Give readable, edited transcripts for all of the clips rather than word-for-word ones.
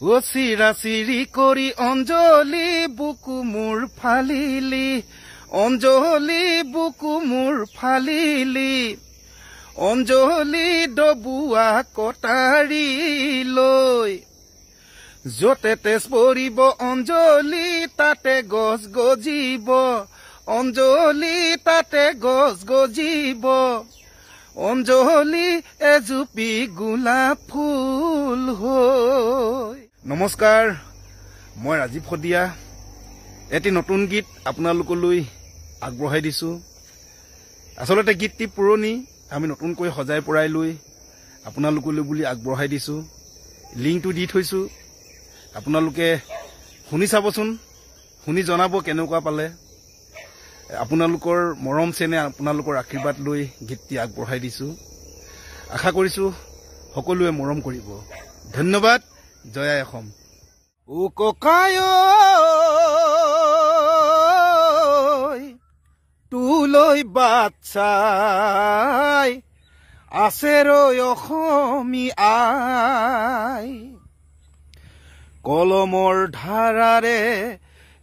ও চিৰা চিৰি কৰি অঞ্জলি বুকু মোৰ ফালিলি অঞ্জলি বুকু মোৰ ফালিলি অঞ্জলি ডবুৱা কটাৰী লৈ যতে তেজ পৰিব অঞ্জলি তাতে গছ গজিব অঞ্জলি তাতে গছ গজিব অঞ্জলি এজুপি গোলাপ ফুল হৈ। নমস্কাৰ, মই ৰাজীৱ ফদিয়া এটি নতুন গীত আপোনালোকলৈ আগবঢ়াই দিছো। আচলতে গীতটি পুৰণি, আমি নতুনকৈ সজাই পৰাই লৈ আপোনালোকলৈ বুলি আগবঢ়াই দিছো। লিংকটো দি থৈছো, আপোনালোকে শুনি চাবচোন, শুনি জনাব কেনেকুৱা পালে। আপোনালোকৰ মৰম চেনে আপোনালোকৰ আশীৰ্বাদ লৈ গীতটি আগবঢ়াই দিছো। আশা কৰিছো সকলোৱে মৰম কৰিব। ধন্যবাদ। জয় আই অসম। ও ককায় তুলৈ বাচ্চাই আছে ৰৈ অসমী আই কলমৰ ধাৰাৰে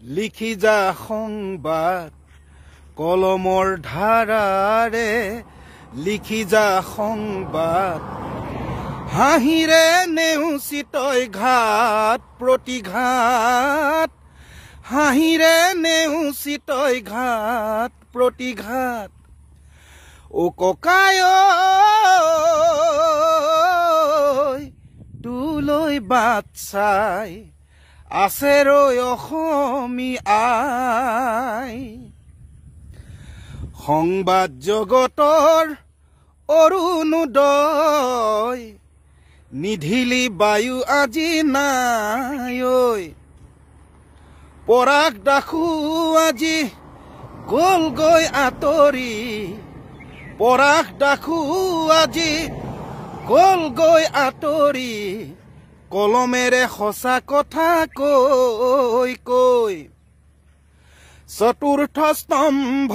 লিখি যা সংবাদ কলমৰ ধাৰাৰে লিখি যা সংবাদ হাঁহিৰে নেওচি তই ঘাট প্ৰতিঘাত হাঁহিৰে নেওচি তই ঘাট প্ৰতিঘাত ও ককায় তুলৈ বাচ্চাই আছে ৰৈ অসমী আই সংবাদ জগতৰ অৰুণোদয় নিধিলি বায়ু আজি নাই পৰাগ দাসু আজি গলগৈ আঁতৰি পৰাগ দাসু আজি গলগৈ আঁতৰি কলমেৰে সঁচা কথা কৈ কৈ চতুৰ্থ স্তম্ভ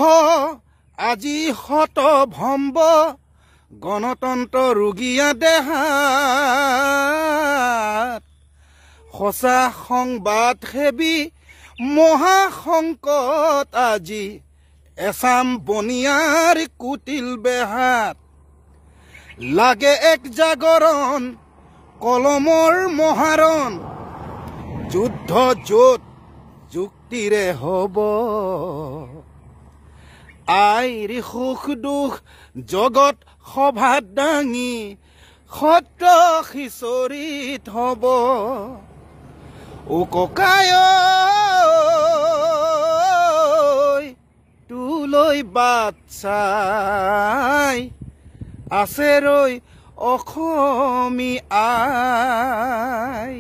আজি হতভম্ব গণতন্ত্ৰ ৰোগীয়া দেহাত সঁচা সংবাদ সেবী মহাসংকট আজি এছাম বনিয়াৰ কুটিল বেহাত লাগে এক জাগৰণ কলমৰ মহাৰণ যুদ্ধ য'ত যুক্তিৰে হ'ব আইৰ সুখ দুখ জগত সভাত দাঙি সত্ৰ সিঁচৰিত হ'ব ও ককায় তুলৈ বাচ্চাই আছে ৰৈ অসমী আই।